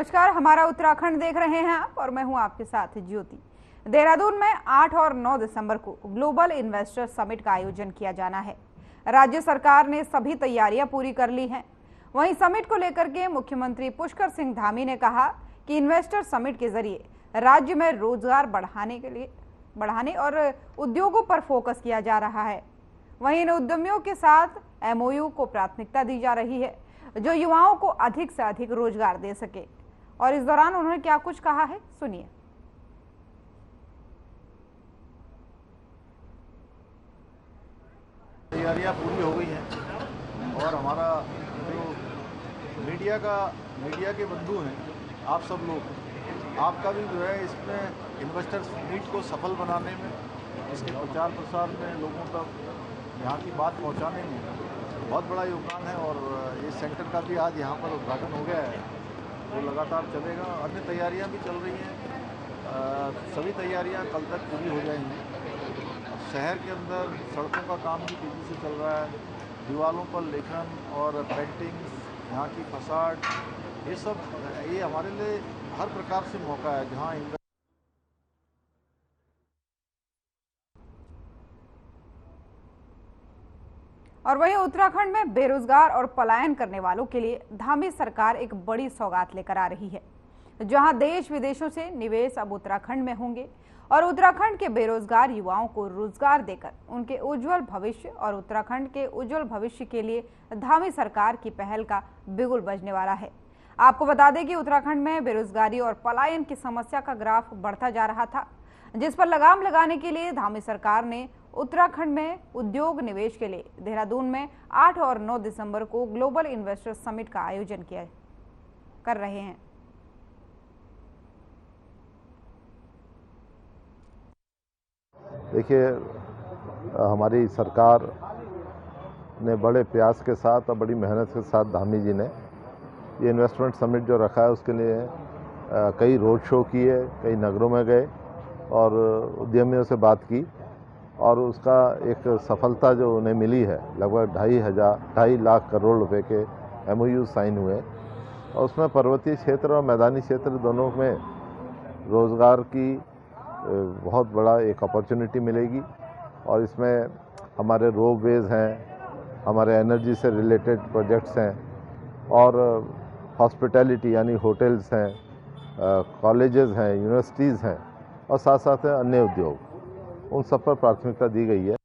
नमस्कार, हमारा उत्तराखंड देख रहे हैं आप और मैं हूं आपके साथ ज्योति। देहरादून में 8 और 9 दिसंबर को ग्लोबल इन्वेस्टर समिट का आयोजन किया जाना है। राज्य सरकार ने सभी तैयारियां पूरी कर ली हैं। वहीं समिट को लेकर के मुख्यमंत्री पुष्कर सिंह धामी ने कहा कि इन्वेस्टर समिट के जरिए राज्य में रोजगार बढ़ाने और उद्योगों पर फोकस किया जा रहा है। वहीं इन उद्यमियों के साथ MOU को प्राथमिकता दी जा रही है जो युवाओं को अधिक से अधिक रोजगार दे सके। और इस दौरान उन्होंने क्या कुछ कहा है, सुनिए। तैयारियां पूरी हो गई हैं और हमारा जो मीडिया के बंधु हैं, आप सब लोग, आपका भी जो है इसमें इन्वेस्टर्स मीट को सफल बनाने में, इसके प्रचार प्रसार में, लोगों तक यहाँ की बात पहुँचाने में बहुत बड़ा योगदान है। और ये सेंटर का भी आज यहाँ पर उद्घाटन हो गया है, वो लगातार चलेगा। अन्य तैयारियाँ भी चल रही हैं, सभी तैयारियाँ कल तक पूरी हो जाएंगी। शहर के अंदर सड़कों का काम भी तेज़ी से चल रहा है, दीवारों पर लेखन और पेंटिंग्स, यहाँ की फसाड, ये हमारे लिए हर प्रकार से मौका है जहाँ और वहीं उत्तराखंड में बेरोजगार और पलायन करने वालों के लिए धामी सरकार एक बड़ी सौगात लेकर आ रही है, जहां देश विदेशों से निवेश अब उत्तराखंड में होंगे और उत्तराखंड के बेरोजगार युवाओं को रोजगार देकर उनके उज्जवल भविष्य और उत्तराखंड के उज्जवल भविष्य के लिए धामी सरकार की पहल का बिगुल बजने वाला है। आपको बता दें कि उत्तराखंड में बेरोजगारी और पलायन की समस्या का ग्राफ बढ़ता जा रहा था, जिस पर लगाम लगाने के लिए धामी सरकार ने उत्तराखंड में उद्योग निवेश के लिए देहरादून में 8 और 9 दिसंबर को ग्लोबल इन्वेस्टर समिट का आयोजन कर रहे हैं। देखिए, हमारी सरकार ने बड़े प्रयास के साथ और बड़ी मेहनत के साथ धामी जी ने ये इन्वेस्टमेंट समिट जो रखा है उसके लिए कई रोड शो किए, कई नगरों में गए और उद्यमियों से बात की और उसका एक सफलता जो उन्हें मिली है, लगभग 2.5 लाख करोड़ रुपए के MOU साइन हुए और उसमें पर्वतीय क्षेत्र और मैदानी क्षेत्र दोनों में रोज़गार की बहुत बड़ा एक अपॉर्चुनिटी मिलेगी। और इसमें हमारे रोपवेज हैं, हमारे एनर्जी से रिलेटेड प्रोजेक्ट्स हैं और हॉस्पिटैलिटी यानी होटल्स हैं, कॉलेजेस हैं, यूनिवर्सिटीज़ हैं और साथ साथ अन्य उद्योग, उन सब पर प्राथमिकता दी गई है।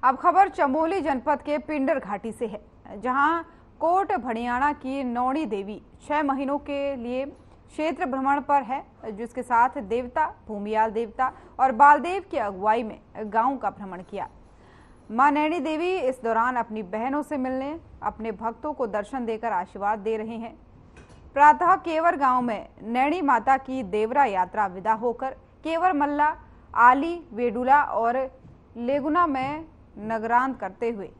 अब खबर चमोली जनपद के पिंडर घाटी से है, जहां कोट भड़ियाणा की नौणी देवी 6 महीनों के लिए क्षेत्र भ्रमण पर है, जिसके साथ देवता, भूमियाल देवता और बालदेव की अगुवाई में गांव का भ्रमण किया। मां नैनी देवी इस दौरान अपनी बहनों से मिलने, अपने भक्तों को दर्शन देकर आशीर्वाद दे रहे हैं। प्रातः केवर गांव में नैनी माता की देवरा यात्रा विदा होकर केवर मल्ला, आली, वेडुला और लेगुना में नगरांत करते हुए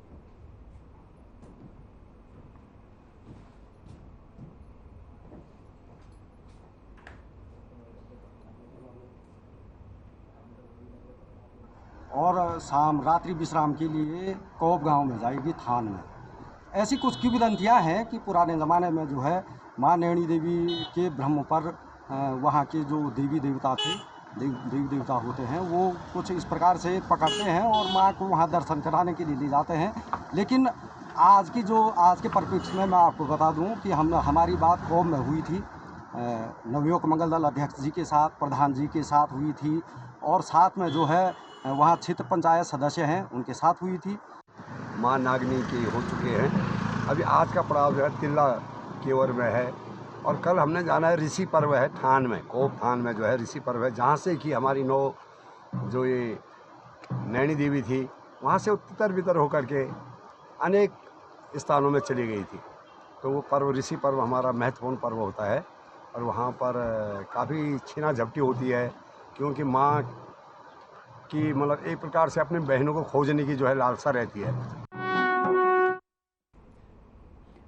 और शाम रात्रि विश्राम के लिए कोप गांव में जाएगी थान में। ऐसी कुछ किंवदंतियाँ हैं कि पुराने ज़माने में जो है माँ नैनी देवी के ब्रह्म पर वहाँ के जो देवी देवता थे, देवी देवता होते हैं, वो कुछ इस प्रकार से पकड़ते हैं और माँ को वहाँ दर्शन कराने के लिए ले जाते हैं। लेकिन आज के परिप्रेक्ष्य में मैं आपको बता दूं कि हमारी बात कोप में हुई थी, नवयुवक मंगल दल अध्यक्ष जी के साथ, प्रधान जी के साथ हुई थी और साथ में जो है वहाँ क्षेत्र पंचायत सदस्य हैं उनके साथ हुई थी। माँ नागनी के हो चुके हैं। अभी आज का पड़ाव जो है तिल्ला केवर में है और कल हमने जाना है ऋषि पर्व है थान में, कोप थान में जो है ऋषि पर्व है, जहाँ से कि हमारी जो ये नैनी देवी थी वहाँ से उत्तर भीतर होकर के अनेक स्थानों में चली गई थी। तो वो पर्व ऋषि पर्व हमारा महत्वपूर्ण पर्व होता है और वहाँ पर काफ़ी छीना झपटी होती है, क्योंकि माँ की मतलब एक प्रकार से अपने बहनों को खोजने की जो है लालसा रहती है।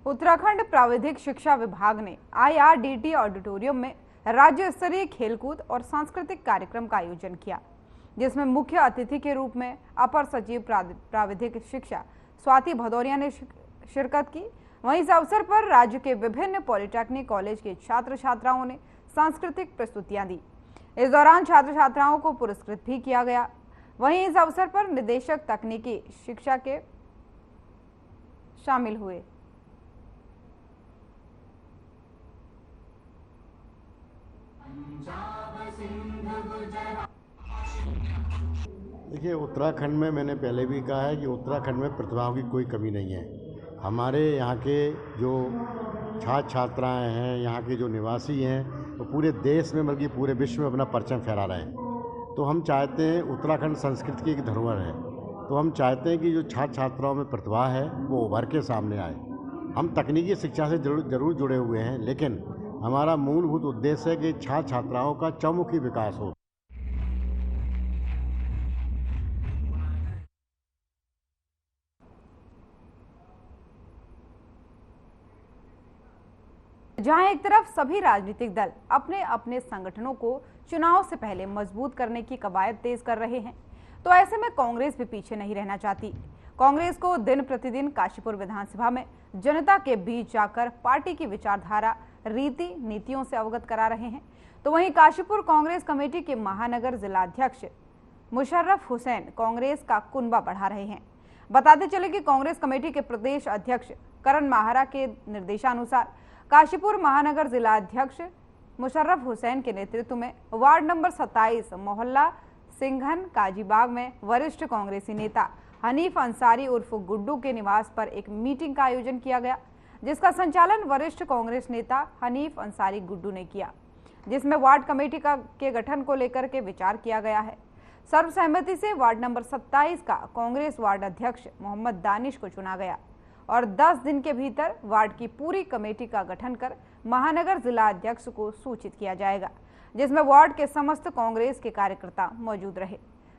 उत्तराखंड प्राविधिक शिक्षा विभाग ने IRDT ऑडिटोरियम में राज्य स्तरीय खेलकूद और सांस्कृतिक कार्यक्रम का आयोजन किया, जिसमें मुख्य अतिथि के रूप में अपर सचिव प्राविधिक शिक्षा स्वाति भदौरिया ने शिरकत की। वहीं इस अवसर पर राज्य के विभिन्न पॉलिटेक्निक कॉलेज के छात्र छात्राओं ने सांस्कृतिक प्रस्तुतियां दी। इस दौरान छात्र छात्राओं को पुरस्कृत भी किया गया। वहीं इस अवसर पर निदेशक तकनीकी शिक्षा के शामिल हुए। देखिए, उत्तराखंड में मैंने पहले भी कहा है कि उत्तराखंड में प्रतिभाओं की कोई कमी नहीं है। हमारे यहाँ के जो छात्र छात्राएँ हैं, यहाँ के जो निवासी हैं, तो पूरे देश में बल्कि पूरे विश्व में अपना परचम फहरा रहे हैं। तो हम चाहते हैं, उत्तराखंड संस्कृति की एक धरोहर है, तो हम चाहते हैं कि जो छात्र छात्राओं में प्रतिभा है वो उभर के सामने आए। हम तकनीकी शिक्षा से जरूर जुड़े हुए हैं, लेकिन हमारा मूलभूत उद्देश्य है कि छात्र छात्राओं का चौमुखी विकास हो। जहां एक तरफ सभी राजनीतिक दल अपने अपने संगठनों को चुनाव से पहले मजबूत करने की कवायद तेज कर रहे हैं, तो ऐसे में कांग्रेस भी पीछे नहीं रहना चाहती। कांग्रेस को दिन प्रतिदिन काशीपुर विधानसभा में जनता के बीच जाकर पार्टी की विचारधारा, रीति नीतियों से अवगत करा रहे हैं। तो वहीं काशीपुर कांग्रेस कमेटी के महानगर जिलाध्यक्ष मुशर्रफ हुसैन कांग्रेस का कुनबा बढ़ा रहे हैं। बताते चले कि कांग्रेस कमेटी के प्रदेश अध्यक्ष करण माहरा के निर्देशानुसार काशीपुर महानगर जिलाध्यक्ष मुशर्रफ हुसैन के नेतृत्व में वार्ड नंबर 27 मोहल्ला सिंघन काजीबाग में वरिष्ठ कांग्रेसी नेता हनीफ अंसारी उर्फ गुड्डू के निवास पर एक मीटिंग का आयोजन किया गया, जिसका संचालन वरिष्ठ कांग्रेस नेता हनीफ अंसारी गुड्डू ने किया, जिसमें वार्ड कमेटी के गठन को लेकर के विचार किया गया है। सर्वसहमति से वार्ड नंबर 27 का कांग्रेस वार्ड अध्यक्ष मोहम्मद दानिश को चुना गया और 10 दिन के भीतर वार्ड की पूरी कमेटी का गठन कर महानगर जिला अध्यक्ष को सूचित किया जाएगा, जिसमें वार्ड के समस्त कांग्रेस के कार्यकर्ता मौजूद रहे।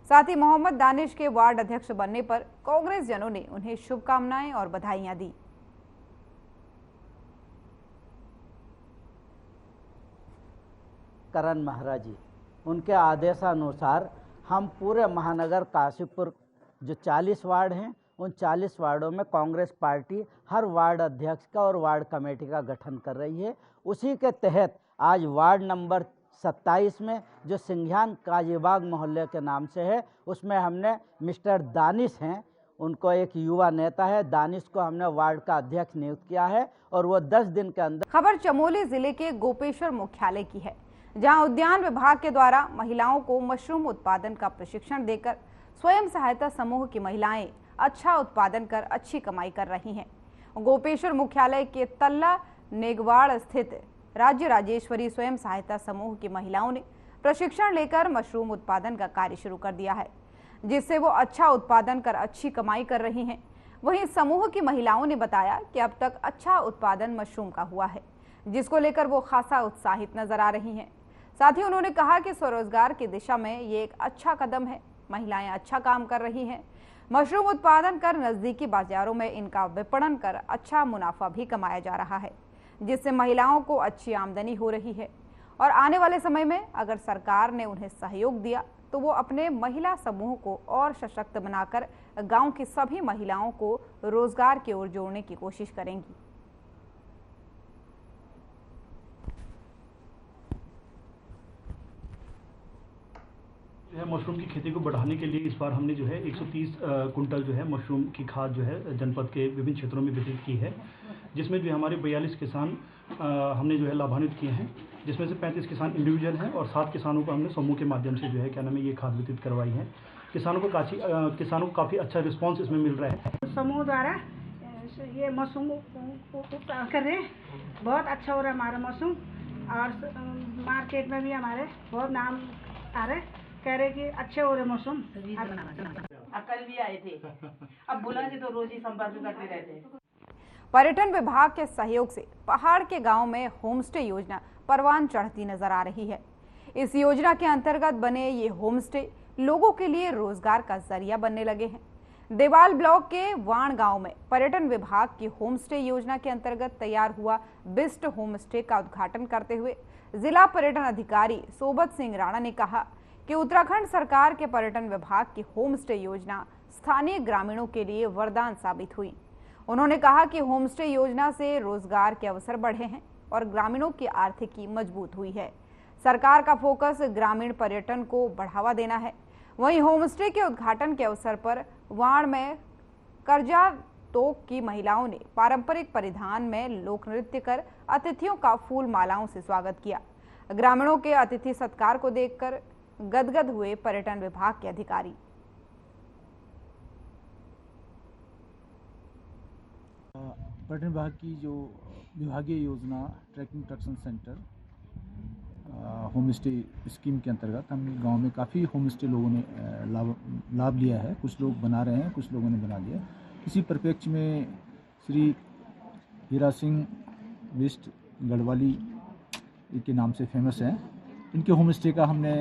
साथ ही मोहम्मद दानिश के वार्ड अध्यक्ष बनने पर कांग्रेस जनों ने उन्हें शुभकामनाएं और बधाइयां दी। करण महाराज जी, उनके आदेशानुसार हम पूरे महानगर काशीपुर जो 40 वार्ड हैं, उन 40 वार्डों में कांग्रेस पार्टी हर वार्ड अध्यक्ष का और वार्ड कमेटी का गठन कर रही है। उसी के तहत आज वार्ड नंबर 27 में जो सिंघान काजीबाग मोहल्ले के नाम से है, उसमें हमने मिस्टर दानिश हैं, उनको एक युवा नेता है, दानिश को हमने वार्ड का अध्यक्ष नियुक्त किया है और वो 10 दिन के अंदर। खबर चमोली जिले के गोपेश्वर मुख्यालय की है, जहां उद्यान विभाग के द्वारा महिलाओं को मशरूम उत्पादन का प्रशिक्षण देकर स्वयं सहायता समूह की महिलाएं अच्छा उत्पादन कर अच्छी कमाई कर रही हैं। गोपेश्वर मुख्यालय के तल्ला नेगवाड़ स्थित राज्य राजेश्वरी स्वयं सहायता समूह की महिलाओं ने प्रशिक्षण लेकर मशरूम उत्पादन का कार्य शुरू कर दिया है, जिससे वो अच्छा उत्पादन कर अच्छी कमाई कर रही हैं। वहीं समूह की महिलाओं ने बताया कि अब तक अच्छा उत्पादन मशरूम का हुआ है, जिसको लेकर वो खासा उत्साहित नजर आ रही हैं। साथ ही उन्होंने कहा कि स्वरोजगार की दिशा में ये एक अच्छा कदम है, महिलाएं अच्छा काम कर रही हैं। मशरूम उत्पादन कर नजदीकी बाजारों में इनका विपणन कर अच्छा मुनाफा भी कमाया जा रहा है, जिससे महिलाओं को अच्छी आमदनी हो रही है। और आने वाले समय में अगर सरकार ने उन्हें सहयोग दिया तो वो अपने महिला समूह को और सशक्त बनाकर गांव की सभी महिलाओं को रोजगार की ओर जोड़ने की कोशिश करेंगी। जो है मशरूम की खेती को बढ़ाने के लिए इस बार हमने जो है 130 कुंटल जो है मशरूम की खाद जो है जनपद के विभिन्न क्षेत्रों में वितरित की है, जिसमें जो हमारे 42 किसान हमने जो है लाभान्वित किए हैं, जिसमें से 35 किसान इंडिविजुअल हैं और 7 किसानों को हमने समूह के माध्यम से जो है क्या नाम है ये खाद वितरित करवाई है। किसानों को काफ़ी अच्छा रिस्पॉन्स इसमें मिल रहा है। समूह द्वारा ये मशरूम कर रहे हैं, बहुत अच्छा हो रहा है हमारा मशरूम और मार्केट में भी हमारे बहुत नाम आ रहे हैं, कह रहे कि अच्छे हो रहे मौसम। कल भी आए थे, अब बुला से तो रोज ही संपर्क करते रहते। पर्यटन विभाग के सहयोग से पहाड़ के गांव में होम स्टे योजना परवान चढ़ती नजर आ रही है। इस योजना के अंतर्गत बने ये होम स्टे लोगों के लिए रोजगार का जरिया बनने लगे हैं। देवाल ब्लॉक के वाण गांव में पर्यटन विभाग की होम स्टे योजना के अंतर्गत तैयार हुआ बिस्ट होम स्टे का उद्घाटन करते हुए जिला पर्यटन अधिकारी सोबत सिंह राणा ने कहा कि उत्तराखंड सरकार के पर्यटन विभाग की होम स्टे योजना स्थानीय ग्रामीणों के लिए वरदान साबित हुई। उन्होंने कहा कि होमस्टे योजना से रोजगार के अवसर बढ़े हैं और ग्रामीणों की आर्थिकी मजबूत हुई है। सरकार का फोकस ग्रामीण पर्यटन को बढ़ावा देना है। वहीं होमस्टे के उद्घाटन के अवसर पर वाण में कर्जा तोक की महिलाओं ने पारंपरिक परिधान में लोक नृत्य कर अतिथियों का फूल मालाओं से स्वागत किया। ग्रामीणों के अतिथि सत्कार को देखकर गदगद हुए पर्यटन विभाग के अधिकारी। पर्यटन विभाग की जो विभागीय योजना trekking attraction centre home stay scheme के अंतर्गत हम गांव में काफ़ी होम स्टे लोगों ने लाभ लिया है। कुछ लोग बना रहे हैं, कुछ लोगों ने बना लिया। इसी परिप्रेक्ष्य में श्री हीरा सिंह वेस्ट गढ़वाली के नाम से फेमस हैं। इनके होम स्टे का हमने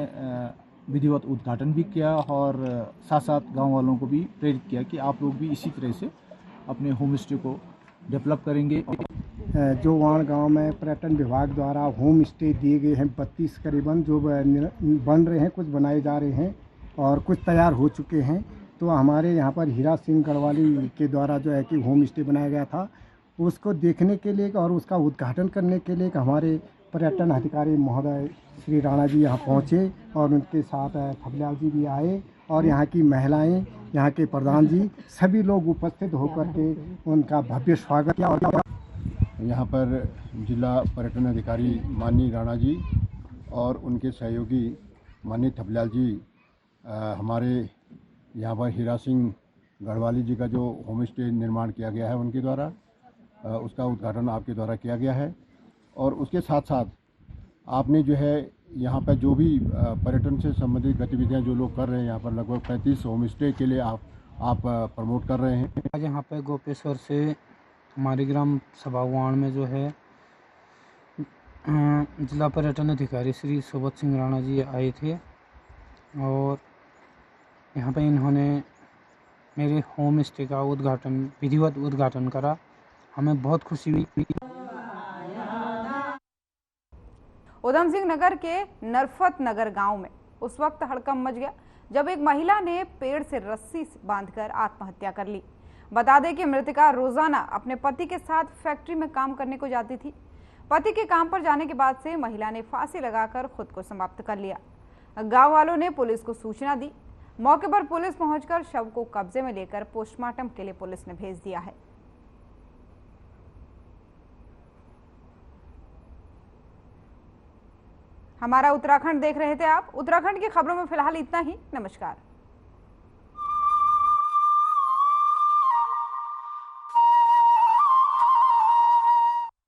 विधिवत उद्घाटन भी किया और साथ साथ गांव वालों को भी प्रेरित किया कि आप लोग भी इसी तरह से अपने होम स्टे को डेवलप करेंगे। जो वाण गांव में पर्यटन विभाग द्वारा होम स्टे दिए गए हैं 32 करीबन, जो बन रहे हैं, कुछ बनाए जा रहे हैं और कुछ तैयार हो चुके हैं। तो हमारे यहाँ पर हीरा सिंह गढ़वाली के द्वारा जो है कि होम स्टे बनाया गया था, उसको देखने के लिए और उसका उद्घाटन करने के लिए हमारे पर्यटन अधिकारी महोदय श्री राणा जी यहाँ पहुँचे और उनके साथ थपलियाल जी भी आए और यहाँ की महिलाएं, यहाँ के प्रधान जी, सभी लोग उपस्थित होकर के उनका भव्य स्वागत किया। यहाँ पर जिला पर्यटन अधिकारी माननीय राणा जी और उनके सहयोगी माननीय थपलियाल जी हमारे यहाँ पर हीरा सिंह गढ़वाली जी का जो होम स्टे निर्माण किया गया है उनके द्वारा उसका उद्घाटन आपके द्वारा किया गया है। और उसके साथ साथ आपने जो है यहाँ पर जो भी पर्यटन से संबंधित गतिविधियाँ जो लोग कर रहे हैं, यहाँ पर लगभग 35 होम स्टे के लिए आप प्रमोट कर रहे हैं। आज यहाँ पर गोपेश्वर से हमारी ग्राम सभा वाण में जो है जिला पर्यटन अधिकारी श्री सुबोध सिंह राणा जी आए थे और यहाँ पे इन्होंने मेरे होम स्टे का विधिवत उद्घाटन करा। हमें बहुत खुशी हुई। उधम सिंह नगर के नरफत नगर गांव में उस वक्त हड़कंप मच गया जब एक महिला ने पेड़ से रस्सी बांधकर आत्महत्या कर ली। बता दें कि मृतका रोजाना अपने पति के साथ फैक्ट्री में काम करने को जाती थी। पति के काम पर जाने के बाद से महिला ने फांसी लगाकर खुद को समाप्त कर लिया। गांव वालों ने पुलिस को सूचना दी। मौके पर पुलिस पहुंचकर शव को कब्जे में लेकर पोस्टमार्टम के लिए पुलिस ने भेज दिया है। हमारा उत्तराखंड देख रहे थे आप। उत्तराखंड की खबरों में फिलहाल इतना ही। नमस्कार।